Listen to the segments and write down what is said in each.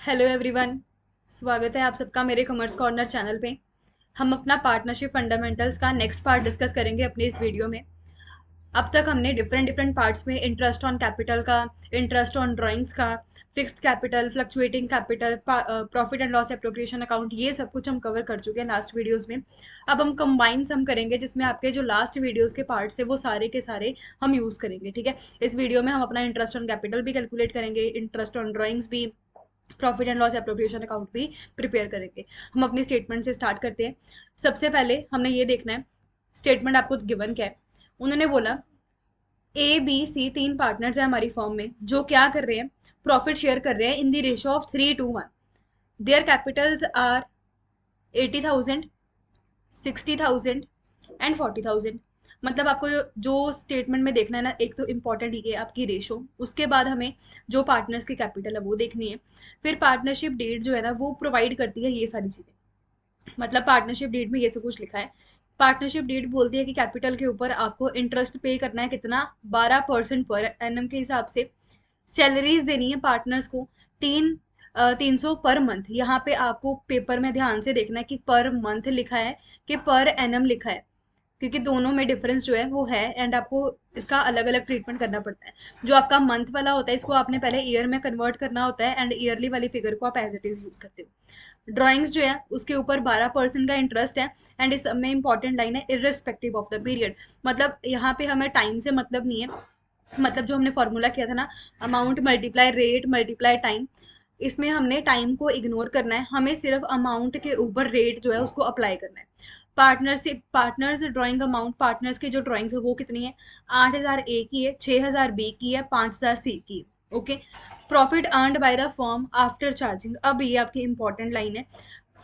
Hello everyone. स्वागत है आप सबका मेरे कॉमर्स कॉर्नर चैनल पे। हम अपना पार्टनरशिप फंडामेंटल्स का नेक्स्ट पार्ट डिस्कस करेंगे अपनी इस वीडियो में। अब तक हमने डिफरेंट डिफरेंट पार्ट्स में इंटरेस्ट ऑन कैपिटल का, इंटरेस्ट ऑन ड्राइंग्स का, fixed capital, fluctuating capital, profit and loss appropriation account, ये सब कुछ हम कवर कर चुके हैं लास्ट वीडियोस में। अब हम कंबाइन सम करेंगे जिसमें आपके जो लास्ट वीडियोस के पार्ट्स है वो सारे के सारे हम यूज़ करेंगे। ठीक है, इस वीडियो में हम अपना इंटरेस्ट ऑन कैपिटल भी कैलकुलेट करेंगे, इंटरेस्ट ऑन ड्राइंग्स भी, profit and loss appropriation account भी प्रिपेयर करेंगे। हम अपनी स्टेटमेंट से स्टार्ट करते हैं। सबसे पहले हमने ये देखना है स्टेटमेंट आपको गिवन क्या है। उन्होंने बोला ए बी सी तीन पार्टनर्स है हमारी फॉर्म में जो क्या कर रहे हैं, प्रॉफिट शेयर कर रहे हैं in the ratio of 3:1। Their capitals are 80,000, 60,000 and 40,000। मतलब आपको जो स्टेटमेंट में देखना है ना, एक तो इम्पॉर्टेंट ये है आपकी रेशो, उसके बाद हमें जो पार्टनर्स की कैपिटल है वो देखनी है। फिर पार्टनरशिप डेट जो है ना वो प्रोवाइड करती है ये सारी चीज़ें। मतलब पार्टनरशिप डेट में ये सब कुछ लिखा है। पार्टनरशिप डेट बोलती है कि कैपिटल के ऊपर आपको इंटरेस्ट पे करना है कितना, 12% पर एनम के हिसाब से। सैलरीज देनी है पार्टनर्स को 300 पर मंथ। यहाँ पे आपको पेपर में ध्यान से देखना है कि पर मंथ लिखा है कि पर एनम लिखा है, क्योंकि दोनों में डिफरेंस जो है वो है एंड आपको इसका अलग अलग ट्रीटमेंट करना पड़ता है। जो आपका मंथ वाला होता है इसको आपने पहले ईयर में कन्वर्ट करना होता है एंड ईयरली वाली फिगर को आप एज इट इज यूज करते हो। ड्राइंग्स जो है उसके ऊपर 12% का इंटरेस्ट है एंड इस में इंपॉर्टेंट लाइन है इरिस्पेक्टिव ऑफ द पीरियड। मतलब यहाँ पे हमें टाइम से मतलब नहीं है। मतलब जो हमने फॉर्मूला किया था ना, amount multiply rate multiply time, इसमें हमने टाइम को इग्नोर करना है, हमें सिर्फ अमाउंट के ऊपर रेट जो है उसको अप्लाई करना है। Partnership partners drawing amount, partners की जो ड्राइंग्स है वो कितनी है, 8,000 ए की है, 6,000 बी की है, 5,000 सी की है। Okay. Profit earned by the firm after charging, अब ये आपकी इंपॉर्टेंट लाइन है।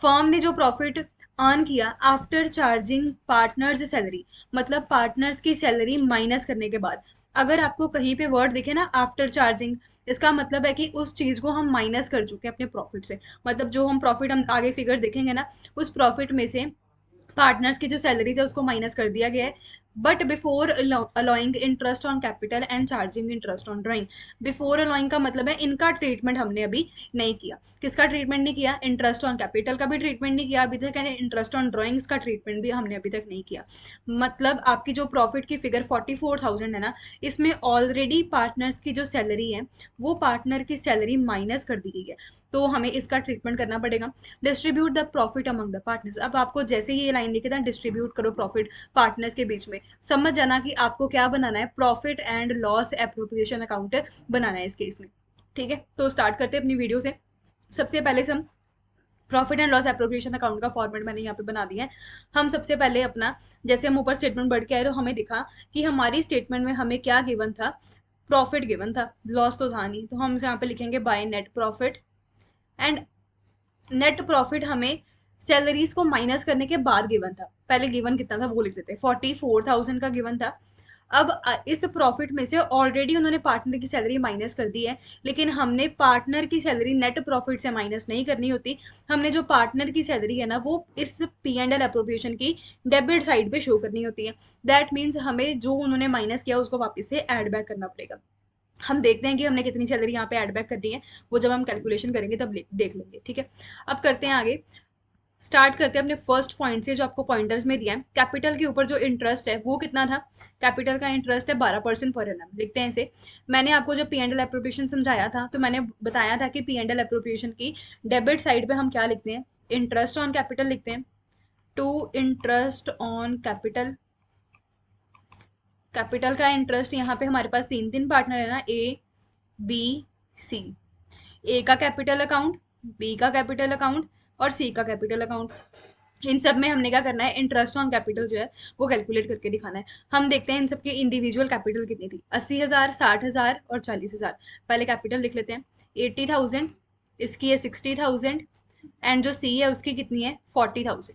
फर्म ने जो प्रॉफिट अर्न किया आफ्टर चार्जिंग पार्टनर्स सैलरी, मतलब पार्टनर्स की सैलरी माइनस करने के बाद। अगर आपको कहीं पे वर्ड दिखे ना आफ्टर चार्जिंग, इसका मतलब है कि उस चीज को हम माइनस कर चुके हैं अपने प्रॉफिट से। मतलब जो हम प्रॉफिट हम आगे फिगर देखेंगे ना, उस प्रॉफिट में से पार्टनर्स की जो सैलरीज है उसको माइनस कर दिया गया है। But before allowing interest on capital and charging interest on drawing, before allowing का मतलब है इनका ट्रीटमेंट हमने अभी नहीं किया। किसका ट्रीटमेंट नहीं किया, इंटरेस्ट ऑन कैपिटल का भी ट्रीटमेंट नहीं किया अभी तक एंड इंटरेस्ट ऑन ड्राइंग्स का ट्रीटमेंट भी हमने अभी तक नहीं किया। मतलब आपकी जो प्रॉफिट की फिगर 44,000 है ना, इसमें ऑलरेडी पार्टनर्स की जो सैलरी है वो पार्टनर की सैलरी माइनस कर दी गई है, तो हमें इसका ट्रीटमेंट करना पड़ेगा। Distribute the profit among the partners, अब आपको जैसे ये लाइन लिखे था डिस्ट्रीब्यूट करो प्रॉफिट पार्टनर्स के बीच में, समझ जाना कि आपको क्या बनाना है, profit and loss appropriation account बनाना है इस केस में। ठीक है, तो स्टार्ट करते हैं अपनी वीडियो से। सबसे पहले से हम profit and loss appropriation account का फॉर्मेट मैंने यहाँ पे बना दिया है। हम सबसे पहले अपना, जैसे हम ऊपर स्टेटमेंट बढ़ के आए तो हमें दिखा कि हमारी स्टेटमेंट में हमें क्या गिवन था, प्रॉफिट गिवन था, लॉस तो था नहीं, तो हम यहाँ पे लिखेंगे by net profit. And net profit हमें सैलरीज को माइनस करने के बाद गिवन था, पहले गिवन कितना था वो लिख देते हैं, 44,000 का गिवन था। अब इस प्रॉफिट में से ऑलरेडी उन्होंने पार्टनर की सैलरी माइनस कर दी है, लेकिन हमने पार्टनर की सैलरी नेट प्रॉफिट से माइनस नहीं करनी होती। हमने जो पार्टनर की सैलरी है ना वो इस पी एंड एल अप्रोप्रिएशन की डेबिट साइड पे शो करनी होती है। दैट मीन्स हमें जो उन्होंने माइनस किया उसको वापस से ऐड बैक करना पड़ेगा। हम देखते हैं कि हमने कितनी सैलरी यहाँ पे ऐड बैक करनी है, वो जब हम कैलकुलेशन करेंगे तब देख लेंगे। ठीक है, अब करते हैं आगे। स्टार्ट करते हैं अपने फर्स्ट पॉइंट से जो आपको पॉइंटर्स में दिया है। कैपिटल के ऊपर जो इंटरेस्ट है वो कितना था, कैपिटल का इंटरेस्ट है 12% पर एनम, लिखते हैं इसे। मैंने आपको जब पी एंड एल अप्रोप्रिएशन समझाया था तो मैंने बताया था कि पी एंड एल अप्रोप्रिएशन की डेबिट साइड पे हम क्या लिखते हैं, इंटरेस्ट ऑन कैपिटल लिखते हैं, to interest on capital. Capital का इंटरेस्ट यहाँ पे हमारे पास तीन तीन पार्टनर है ना, ए बी सी। ए का कैपिटल अकाउंट, बी का कैपिटल अकाउंट और सी का कैपिटल अकाउंट। इन सब में हमने क्या करना है, इंटरेस्ट ऑन कैपिटल जो है वो कैलकुलेट करके दिखाना है। हम देखते हैं इन सब की इंडिविजुअल कैपिटल कितनी थी, 80,000, 60,000 और 40,000। पहले कैपिटल लिख लेते हैं, 80,000, इसकी है 60,000 एंड जो सी है उसकी कितनी है, 40,000।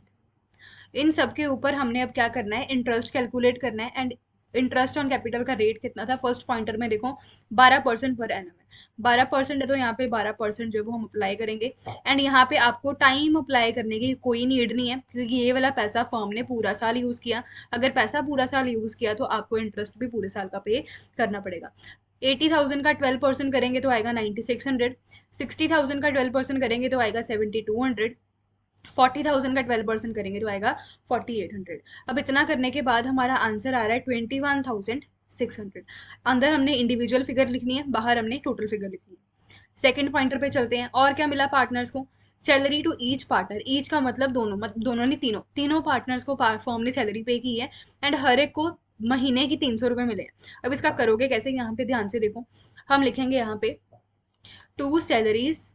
इन सब के ऊपर हमने अब क्या करना है, इंटरेस्ट कैलकुलेट करना है। एंड इंटरेस्ट ऑन कैपिटल का रेट कितना था, फर्स्ट पॉइंटर में देखो 12% पर एनम है, 12% है तो यहाँ पे 12% जो है वो हम अप्लाई करेंगे। एंड यहाँ पे आपको टाइम अप्लाई करने की कोई नीड नहीं है, क्योंकि ये वाला पैसा फर्म ने पूरा साल यूज किया। अगर पैसा पूरा साल यूज किया तो आपको इंटरेस्ट भी पूरे साल का पे करना पड़ेगा। 80,000 का 12% करेंगे तो आएगा 9600। 60,000 का 12% करेंगे तो आएगा 7200। 40,000 का 12% करेंगे तो आएगा 4800। अब इतना करने के बाद हमारा आंसर आ रहा है 21,600। अंदर हमने इंडिविजुअल फिगर लिखनी है, बाहर हमने टोटल फिगर लिखनी है। सेकंड पॉइंटर पे चलते हैं। और क्या मिला पार्टनर्स को? Salary to each partner. Each का मतलब दोनों, मतलब दोनों नहीं, तीनों तीनों पार्टनर्स को फॉर्म ने सैलरी पे की है एंड हर एक को महीने की 300 रुपये मिले हैं। अब इसका करोगे कैसे? यहाँ पे ध्यान से देखो, हम लिखेंगे यहाँ पे टू सैलरीज,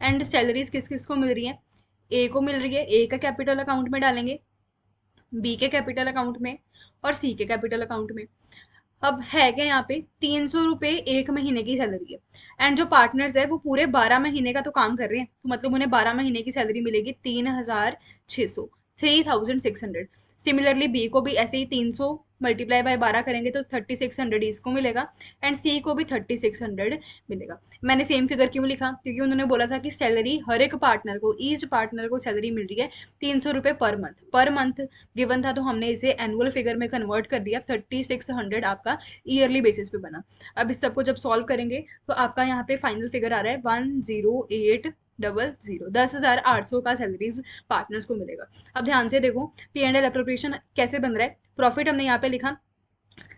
एंड सैलरीज किस किस को मिल रही है? ए को मिल रही है, ए का कैपिटल अकाउंट में डालेंगे, बी के कैपिटल अकाउंट में, और सी के कैपिटल अकाउंट में। अब है क्या यहाँ पे? 300 रुपये एक महीने की सैलरी है एंड जो पार्टनर्स है वो पूरे 12 महीने का तो काम कर रहे हैं, तो मतलब उन्हें 12 महीने की सैलरी मिलेगी 3,600, 3,600। सिमिलरली बी को भी ऐसे ही 300 मल्टीप्लाई बाय 12 करेंगे तो 3,600 इसको मिलेगा एंड सी को भी 3,600 मिलेगा। मैंने सेम फिगर क्यों लिखा? क्योंकि उन्होंने बोला था कि सैलरी हर एक पार्टनर को, ईच पार्टनर को सैलरी मिल रही है 300 रुपये पर मंथ गिवन था, तो हमने इसे एनुअल फिगर में कन्वर्ट कर दिया। 3,600 आपका ईयरली बेसिस पे बना। अब इस सबको जब सॉल्व करेंगे तो आपका यहाँ पे फाइनल फिगर आ रहा है 10800, 10,800 का सैलरीज पार्टनर्स को मिलेगा। अब ध्यान से देखो पी एंड एल अप्रोप्रिएशन कैसे बन रहा है। प्रॉफिट हमने यहाँ पे लिखा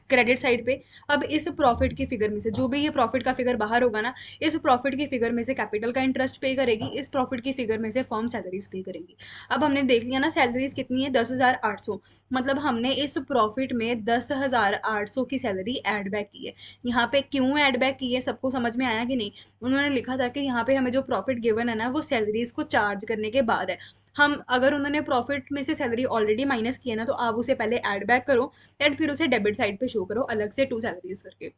क्रेडिट साइड पे। अब इस प्रॉफिट की फिगर में से जो भी ये प्रॉफिट का फिगर बाहर होगा ना, इस प्रॉफिट की फिगर में से कैपिटल का इंटरेस्ट पे करेगी, इस प्रॉफिट की फिगर में से फर्म सैलरीज पे करेगी। अब हमने देख लिया ना सैलरीज कितनी है, 10,800, मतलब हमने इस प्रॉफिट में 10,800 की सैलरी ऐड बैक की है। यहाँ पे क्यों ऐड बैक की है सबको समझ में आया कि नहीं? उन्होंने लिखा था कि यहाँ पे हमें जो प्रॉफिट गिवन है ना वो सैलरीज को चार्ज करने के बाद है। हम अगर उन्होंने प्रॉफिट में से सैलरी ऑलरेडी माइनस की है ना, तो आप उसे पहले ऐड बैक करो एंड फिर उसे डेबिट साइड पे शो करो अलग से टू सैलरीज करके।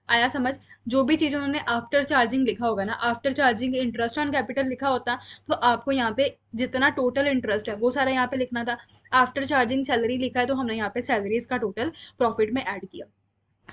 आया समझ? जो भी चीज उन्होंने आफ्टर चार्जिंग लिखा होगा ना, after charging interest on capital लिखा होता, तो आपको यहाँ पे जितना टोटल इंटरेस्ट है वो सारा यहाँ पे लिखना था। आफ्टर चार्जिंग सैलरी लिखा है तो हमने यहाँ पे सैलरीज का टोटल प्रॉफिट में ऐड किया।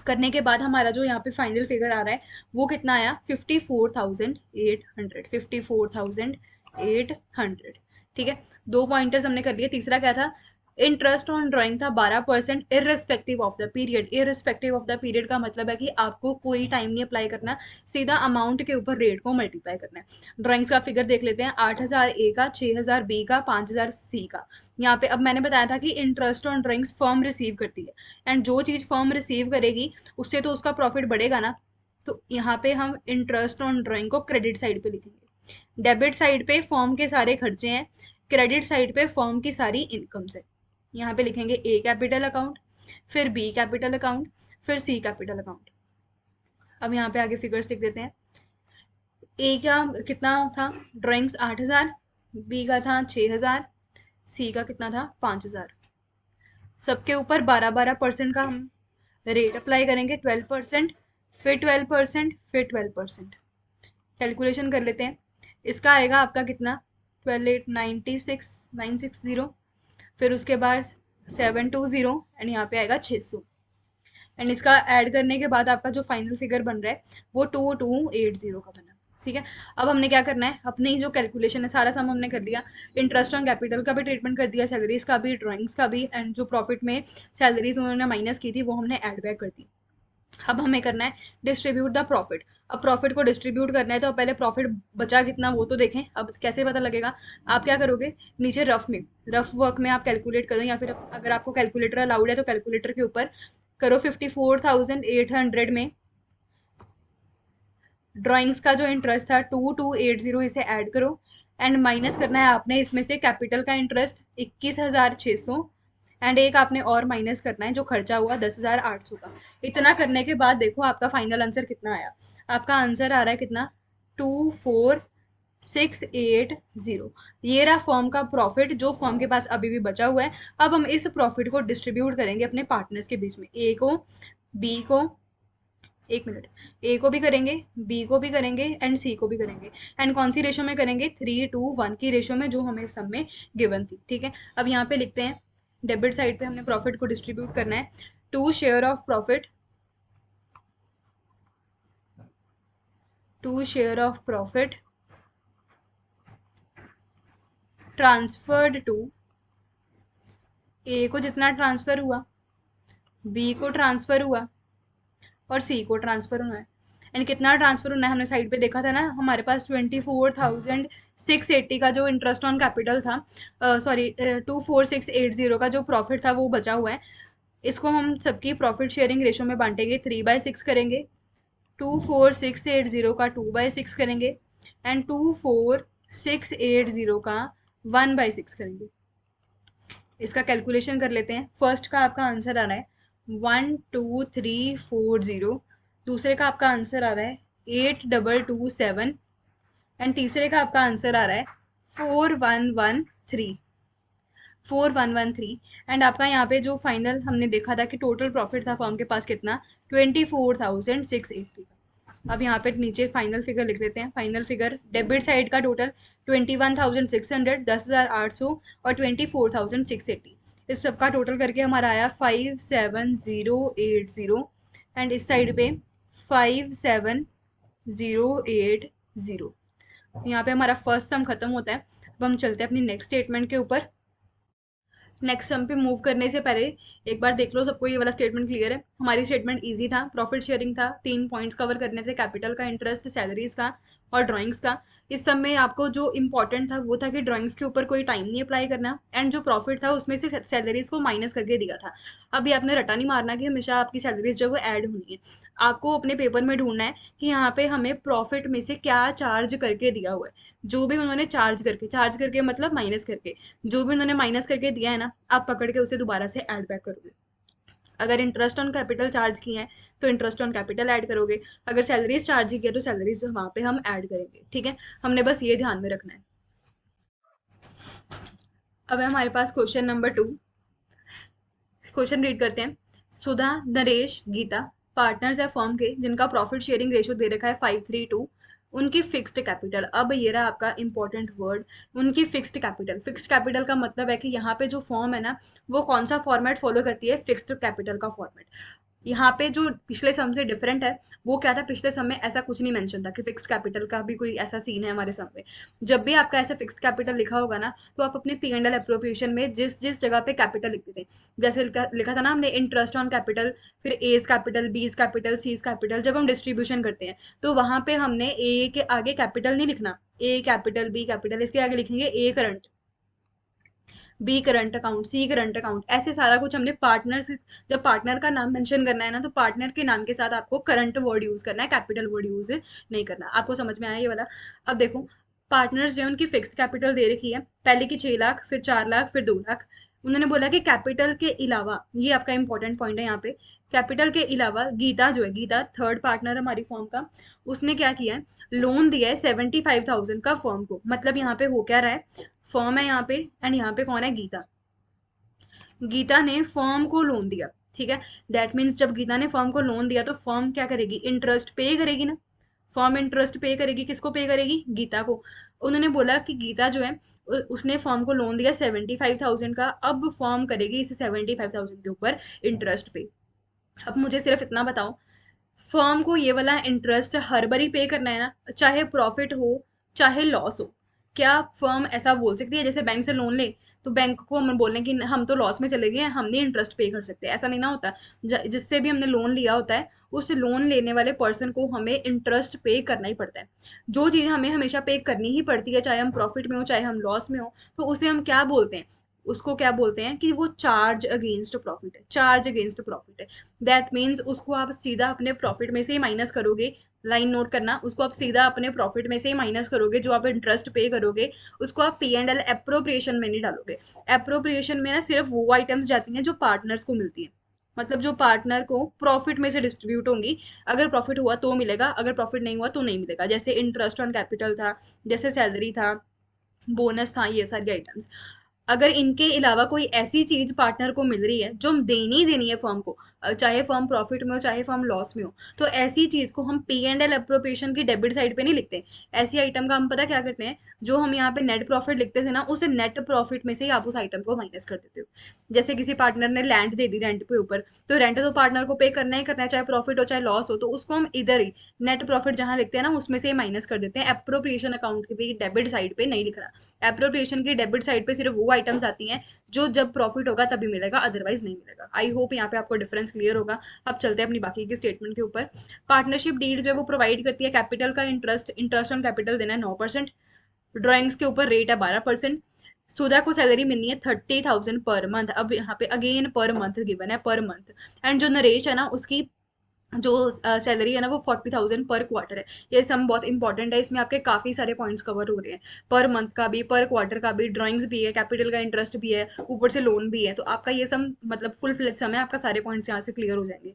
करने के बाद हमारा जो यहाँ पे फाइनल फिगर आ रहा है वो कितना आया? 54,800, 54,800। ठीक है, दो पॉइंटर्स हमने कर लिए। तीसरा क्या था? इंटरेस्ट ऑन ड्राइंग था 12% irrespective of the period. Irrespective of the period का मतलब है कि आपको कोई टाइम नहीं अप्लाई करना, सीधा अमाउंट के ऊपर रेट को मल्टीप्लाई करना है। ड्राइंग्स का फिगर देख लेते हैं। 8,000 ए का, 6,000 बी का, 5,000 सी का। यहाँ पे अब मैंने बताया था कि interest on drawings firm receive करती है एंड जो चीज़ फर्म रिसीव करेगी उससे तो उसका प्रॉफिट बढ़ेगा ना। तो यहाँ पे हम इंटरेस्ट ऑन ड्राइंग को क्रेडिट साइड पे लिखेंगे। डेबिट साइड पे फर्म के सारे खर्चे हैं, क्रेडिट साइड पे फर्म की सारी इनकम्स है। यहाँ पे लिखेंगे ए कैपिटल अकाउंट, फिर बी कैपिटल अकाउंट, फिर सी कैपिटल अकाउंट। अब यहाँ पे आगे फिगर्स लिख देते हैं। ए का कितना था? ड्राइंग्स 8,000, बी का था 6,000, सी का कितना था? 5,000। सबके ऊपर 12-12% का हम रेट अप्लाई करेंगे, 12%, फिर 12%, फिर 12%। कैलकुलेशन कर लेते हैं। इसका आएगा आपका कितना? 12,896,960, फिर उसके बाद 720 एंड यहाँ पे आएगा 600 एंड इसका ऐड करने के बाद आपका जो फाइनल फिगर बन रहा है वो 2,280 का बना। ठीक है, अब हमने क्या करना है? अपनी जो कैलकुलेशन है सारा सम हमने कर लिया। इंटरेस्ट ऑन कैपिटल का भी ट्रीटमेंट कर दिया, सैलरीज का भी, ड्राइंग्स का भी, एंड जो प्रॉफिट में सैलरीज उन्होंने माइनस की थी वो हमने ऐड बैक कर दी। अब हमें करना है डिस्ट्रीब्यूट द प्रॉफिट। अब प्रॉफिट को डिस्ट्रीब्यूट करना है तो पहले प्रॉफिट बचा कितना वो तो देखें। अब कैसे पता लगेगा? आप क्या करोगे? नीचे रफ में, रफ वर्क में आप कैलकुलेट करो, या फिर अगर आपको कैलकुलेटर अलाउड है तो कैलकुलेटर के ऊपर करो। 54,800 में ड्राइंग्स का जो इंटरेस्ट था 2,280 इसे ऐड करो एंड माइनस करना है आपने इसमें से कैपिटल का इंटरेस्ट 21,600 एंड एक आपने और माइनस करना है जो खर्चा हुआ 10,800 का। इतना करने के बाद देखो आपका फाइनल आंसर कितना आया। आपका आंसर आ रहा है कितना? 24,680। ये रहा फर्म का प्रॉफिट जो फर्म के पास अभी भी बचा हुआ है। अब हम इस प्रॉफिट को डिस्ट्रीब्यूट करेंगे अपने पार्टनर्स के बीच में, ए को, बी को, एक मिनट, ए को भी करेंगे, बी को भी करेंगे एंड सी को भी करेंगे। एंड कौन सी रेशो में करेंगे? 3:1 की रेशो में, जो हमें सब में गिवन थी। ठीक है, अब यहाँ पे लिखते हैं डेबिट साइड पे हमने प्रॉफिट को डिस्ट्रीब्यूट करना है। Two share of profit, two share of profit transferred to, a को जितना ट्रांसफर हुआ, बी को ट्रांसफर हुआ, और सी को ट्रांसफर होना है। एंड कितना ट्रांसफर होना है हमने साइड पे देखा था ना, हमारे पास 24,680 का जो इंटरेस्ट ऑन कैपिटल था, सॉरी 24,680 का जो प्रॉफिट था वो बचा हुआ है। इसको हम सबकी प्रॉफिट शेयरिंग रेशो में बांटेंगे, 3/6 करेंगे। 24,680 का 2/6 करेंगे एंड 24,680 का 1/6 करेंगे। इसका कैलकुलेशन कर लेते हैं। फर्स्ट का आपका आंसर आ रहा है 12340, दूसरे का आपका आंसर आ रहा है 8227 एंड तीसरे का आपका आंसर आ रहा है 4113। एंड आपका यहाँ पे जो फाइनल हमने देखा था कि टोटल प्रॉफिट था फर्म के पास कितना, 24,680। अब यहाँ पे नीचे फाइनल फिगर लिख लेते हैं। फाइनल फिगर डेबिट साइड का टोटल 21,600, 10,800 और 24,680, इस सब का टोटल करके हमारा आया 57,080 एंड इस साइड पे 57,080। यहाँ पे हमारा फर्स्ट सम खत्म होता है। अब हम चलते हैं अपनी नेक्स्ट स्टेटमेंट के ऊपर। नेक्स्ट सम पे मूव करने से पहले एक बार देख लो सबको ये वाला स्टेटमेंट क्लियर है। हमारी स्टेटमेंट इजी था, प्रॉफिट शेयरिंग था, 3 पॉइंट्स कवर करने थे, कैपिटल का, इंटरेस्ट, सैलरीज का और ड्राइंग्स का। इस सब में आपको जो इंपॉर्टेंट था वो था कि ड्राइंग्स के ऊपर कोई टाइम नहीं अप्लाई करना एंड जो प्रॉफिट था उसमें से सैलरीज को माइनस करके दिया था। अभी आपने रटा नहीं मारना कि हमेशा आपकी सैलरीज जो है वो ऐड होनी है। आपको अपने पेपर में ढूंढना है कि यहाँ पे हमें प्रॉफिट में से क्या चार्ज करके दिया हुआ है। जो भी उन्होंने चार्ज करके मतलब माइनस करके, जो भी उन्होंने माइनस करके दिया है ना, आप पकड़ के उसे दोबारा से ऐड बैक करोगे। अगर इंटरेस्ट ऑन कैपिटल चार्ज की है तो इंटरेस्ट ऑन कैपिटल ऐड करोगे, अगर सैलरीज चार्ज की है तो सैलरीज वहां पे हम ऐड करेंगे। ठीक है, हमने बस ये ध्यान में रखना है। अब है हमारे पास क्वेश्चन नंबर 2। क्वेश्चन रीड करते हैं। सुधा, नरेश, गीता पार्टनर्स है फर्म के जिनका प्रॉफिट शेयरिंग रेशियो दे रखा है 5:3। उनकी फिक्स्ड कैपिटल, अब ये रहा आपका इंपॉर्टेंट वर्ड, उनकी फिक्स्ड कैपिटल। फिक्स्ड कैपिटल का मतलब है कि यहाँ पे जो फॉर्म है ना वो कौन सा फॉर्मेट फॉलो करती है, फिक्स्ड कैपिटल का फॉर्मेट। यहाँ पे जो पिछले सम से डिफरेंट है वो क्या था, पिछले सम में ऐसा कुछ नहीं मेंशन था कि फिक्स कैपिटल का भी कोई ऐसा सीन है हमारे सम में। जब भी आपका ऐसा फिक्स कैपिटल लिखा होगा ना तो आप अपने P&L अप्रोप्रिएशन में जिस जिस जगह पे कैपिटल लिखते थे, जैसे लिखा था ना हमने इंटरेस्ट ऑन कैपिटल, फिर A's capital, B's capital, C's capital, जब हम डिस्ट्रीब्यूशन करते हैं तो वहां पे हमने ए के आगे कैपिटल नहीं लिखना, ए कैपिटल, बी कैपिटल, इसके आगे लिखेंगे ए करंट, बी करंट अकाउंट, सी करंट अकाउंट, ऐसे सारा कुछ हमने पार्टनर से, जब पार्टनर का नाम मेंशन करना है ना तो पार्टनर के नाम के साथ आपको करंट वर्ड यूज करना है, कैपिटल वर्ड यूज नहीं करना। आपको समझ में आया ये वाला? अब देखो, पार्टनर्स जो है उनकी फिक्स्ड कैपिटल दे रखी है, पहले की 6 लाख, फिर 4 लाख, फिर 2 लाख। उन्होंने बोला कि कैपिटल के अलावा, ये आपका इंपॉर्टेंट पॉइंट है यहाँ पे, कैपिटल के अलावा गीता जो है, गीता थर्ड पार्टनर हमारी फॉर्म का, उसने क्या किया है, लोन दिया है 75,000 का फॉर्म को। मतलब यहाँ पे हो क्या रहा है, फॉर्म है यहाँ पे एंड यहाँ पे कौन है, गीता। गीता ने फर्म को लोन दिया, ठीक है। दैट मीन्स जब गीता ने फर्म को लोन दिया तो फर्म क्या करेगी, इंटरेस्ट पे करेगी ना। फर्म इंटरेस्ट पे करेगी, किसको पे करेगी, गीता को। उन्होंने बोला कि गीता जो है उसने फर्म को लोन दिया 75,000 का, अब फर्म करेगी इसे 75,000 के ऊपर इंटरेस्ट पे। अब मुझे सिर्फ इतना बताओ, फर्म को ये वाला इंटरेस्ट हर बारी पे करना है ना, चाहे प्रॉफिट हो चाहे लॉस हो। क्या फर्म ऐसा बोल सकती है जैसे बैंक से लोन ले तो बैंक को हम बोलें कि हम तो लॉस में चले गए हैं, हम नहीं इंटरेस्ट पे कर सकते? ऐसा नहीं ना होता। जिससे भी हमने लोन लिया होता है उस लोन लेने वाले पर्सन को हमें इंटरेस्ट पे करना ही पड़ता है। जो चीज़ हमें हमेशा पे करनी ही पड़ती है, चाहे हम प्रॉफिट में हो चाहे हम लॉस में हो, तो उसे हम क्या बोलते हैं, उसको क्या बोलते हैं कि वो चार्ज अगेंस्ट प्रॉफिट है, चार्ज अगेंस्ट प्रॉफिट है। दैट मीन्स उसको आप सीधा अपने प्रॉफिट में से ही माइनस करोगे। लाइन नोट करना, उसको आप सीधा अपने प्रॉफिट में से ही माइनस करोगे, जो आप इंटरेस्ट पे करोगे उसको आप P&L एप्रोप्रिएशन में नहीं डालोगे। एप्रोप्रिएशन में ना सिर्फ वो आइटम्स जाती हैं जो पार्टनर्स को मिलती हैं, मतलब जो पार्टनर को प्रॉफिट में से डिस्ट्रीब्यूट होंगी। अगर प्रॉफिट हुआ तो मिलेगा, अगर प्रॉफिट नहीं हुआ तो नहीं मिलेगा। जैसे इंटरेस्ट ऑन कैपिटल था, जैसे सैलरी था, बोनस था, ये सारी आइटम्स। अगर इनके अलावा कोई ऐसी चीज पार्टनर को मिल रही है जो हम देनी ही देनी है फर्म को, चाहे फर्म प्रॉफिट में हो चाहे फर्म लॉस में हो, तो ऐसी चीज को हम P&L अप्रोप्रिएशन की डेबिट साइड पे नहीं लिखते। ऐसी आइटम का हम पता क्या करते हैं, जो हम यहाँ पे नेट प्रॉफिट लिखते थे ना, उसे नेट प्रॉफिट में से ही आप उस आइटम को माइनस कर देते हो। जैसे किसी पार्टनर ने लैंड दे दी रेंट पे ऊपर, तो रेंट तो पार्टनर को पे करना ही करना है, चाहे प्रॉफिट हो चाहे लॉस हो, तो उसको हम इधर ही नेट प्रॉफिट जहां लिखते हैं ना उसमें से माइनस कर देते हैं। एप्रोप्रिएशन अकाउंट की भी डेबिट साइड पे नहीं लिख रहा। एप्रोप्रिएशन की डेबिट साइड पे सिर्फ वो आइटम्स आती हैं जो जब प्रॉफिट होगा तभी मिलेगा, अदरवाइज नहीं मिलेगा। आई होप यहाँ पे आपको डिफरेंस क्लियर होगा। अब चलते हैं अपनी बाकी की स्टेटमेंट के ऊपर। पार्टनरशिप डीड जो है वो प्रोवाइड करती है कैपिटल का इंटरेस्ट, इंटरेस्ट ऑन कैपिटल देना है 9%, ड्राइंग्स के ऊपर रेट है 12%। सुधा को सैलरी मिलनी है 30,000 पर मंथ। अब यहाँ पे अगेन पर मंथ गिवन है, पर मंथ। एंड जो नरेश है ना उसकी जो सैलरी है ना वो 40,000 पर क्वार्टर है। ये सम बहुत इंपॉर्टेंट है, इसमें आपके काफ़ी सारे पॉइंट्स कवर हो रहे हैं, पर मंथ का भी, पर क्वार्टर का भी, ड्राइंग्स भी है, कैपिटल का इंटरेस्ट भी है, ऊपर से लोन भी है। तो आपका ये सम मतलब फुल फ्लेज सम है, आपका सारे पॉइंट्स यहाँ से क्लियर हो जाएंगे।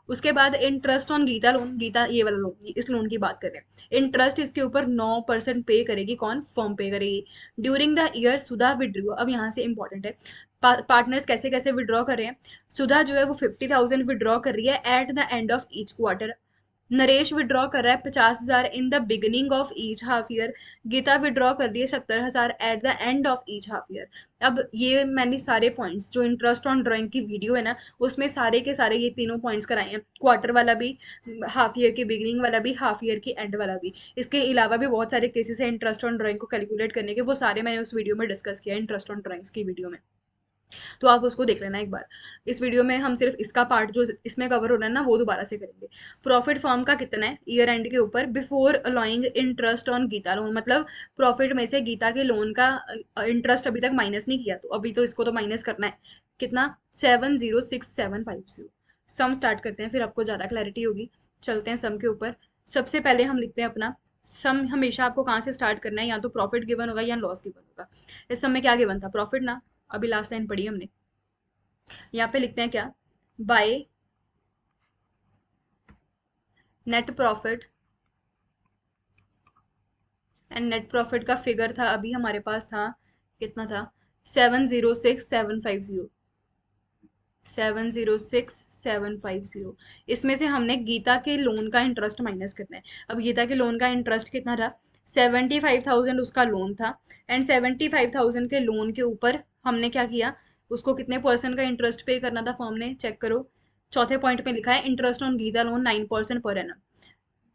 उसके बाद interest on Geeta loan, Geeta ये वाला लोन, इस लोन की बात कर रहे हैं। इंटरेस्ट इसके ऊपर 9% पे करेगी, कौन, फर्म पे करेगी। During the year Sudha withdrew, अब यहाँ से इंपॉर्टेंट है पार्टनर्स कैसे कैसे विड्रॉ कर रहे हैं। सुधा जो है वो 50,000 विड्रॉ कर रही है at the end of each quarter. Naresh withdraw कर रहा है 50,000 in the beginning of each half year. Geeta withdraw कर रही है 70,000 at the end of each half year. अब ये मैंने सारे पॉइंट्स जो इंटरेस्ट ऑन ड्राइंग की वीडियो है ना उसमें सारे के सारे ये तीनों पॉइंट्स कराए हैं, क्वार्टर वाला भी, हाफ ईयर की बिगिनिंग वाला भी, हाफ ईयर की एंड वाला भी। इसके अलावा भी बहुत सारे केसेस हैं इंटरेस्ट ऑन ड्राइंग को कैलकुलेट करने के, वो सारे मैंने उस वीडियो में डिस्कस किया इंटरेस्ट ऑन ड्राइंग्स की वीडियो में, तो आप उसको देख लेना एक बार। इस वीडियो में हम सिर्फ इसका पार्ट जो इसमें कवर हो रहा है ना वो दोबारा से करेंगे। प्रॉफिट फर्म का कितना है ईयर एंड के ऊपर before allowing interest on Geeta loan, मतलब प्रॉफिट में से गीता के लोन का इंटरेस्ट अभी तक माइनस नहीं किया, तो अभी तो इसको तो माइनस करना है। कितना, 706750। सम स्टार्ट करते हैं फिर आपको ज़्यादा क्लैरिटी होगी। चलते हैं सम के ऊपर। सबसे पहले हम लिखते हैं अपना सम। हमेशा आपको कहाँ से स्टार्ट करना है, या तो प्रॉफिट गिवन होगा या लॉस गिवन होगा। इस सम में क्या गिवन था, प्रॉफिट ना, अभी लास्ट लाइन पढ़ी हमने। यहाँ पे लिखते हैं क्या, by net profit, and net profit का फिगर था अभी हमारे पास था, कितना था, 706750, 706750। इसमें से हमने गीता के लोन का इंटरेस्ट माइनस करना है। अब गीता के लोन का इंटरेस्ट कितना था, 75,000 उसका लोन था, एंड 75,000 के लोन के ऊपर हमने क्या किया, उसको कितने परसेंट का इंटरेस्ट पे करना था फॉर्म ने, चेक करो। चौथे पॉइंट में लिखा है interest on Geeta loan 9% per annum,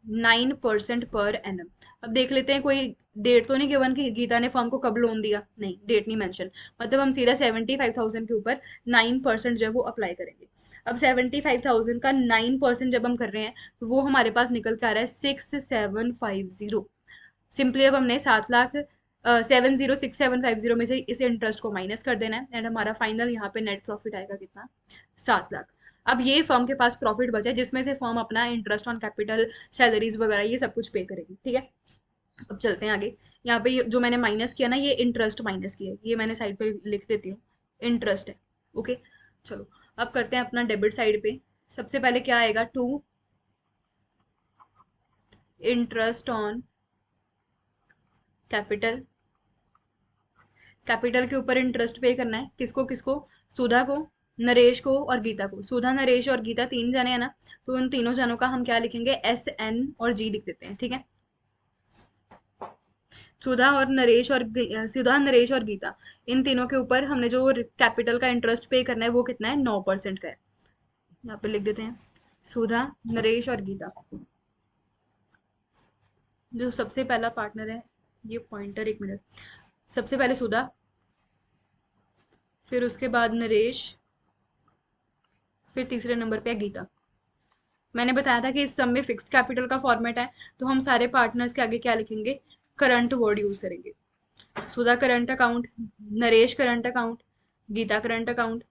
9% per annum. अब देख लेते हैं, कोई डेट तो नहीं गिवन कि गीता ने फर्म को कब लोन दिया, नहीं डेट नहीं मेंशन, मतलब हम सीधा 75,000 के ऊपर 9% जो है वो अप्लाई करेंगे। अब 75,000 का 9% जब हम कर रहे हैं तो वो हमारे पास निकल के आ रहा है 6750। सिंपली अब हमने 7 लाख 706750 में से इस इंटरेस्ट को माइनस कर देना है, एंड हमारा फाइनल यहाँ पे नेट प्रॉफिट आएगा कितना, 7 लाख। अब ये फर्म के पास प्रॉफिट बचा है जिसमें से फर्म अपना इंटरेस्ट ऑन कैपिटल, सैलरीज वगैरह ये सब कुछ पे करेगी, ठीक है। अब चलते हैं आगे। यहाँ पे जो मैंने माइनस किया ना ये इंटरेस्ट माइनस किया है, ये मैंने साइड पे लिख देती हूँ, इंटरेस्ट है, ओके। चलो अब करते हैं अपना डेबिट साइड पे। सबसे पहले क्या आएगा, to interest on capital. Capital के ऊपर इंटरेस्ट पे करना है, किसको किसको, सुधा को, नरेश को और गीता को। सुधा, नरेश और गीता तीन जने हैं ना, तो उन तीनों जनों का हम क्या लिखेंगे, SN और G लिख देते हैं, ठीक है। सुधा नरेश और गीता, इन तीनों के ऊपर हमने जो कैपिटल का इंटरेस्ट पे करना है वो कितना है, 9% का है। यहाँ पे लिख देते हैं सुधा, नरेश और गीता। जो सबसे पहला पार्टनर है, ये पॉइंटर, एक मिनट, सबसे पहले सुधा, फिर उसके बाद नरेश, फिर तीसरे नंबर पे है गीता। मैंने बताया था कि इस सब में फिक्स्ड कैपिटल का फॉर्मेट है, तो हम सारे पार्टनर्स के आगे क्या लिखेंगे, करंट वर्ड यूज करेंगे। Sudha current account, Naresh current account, Geeta current account.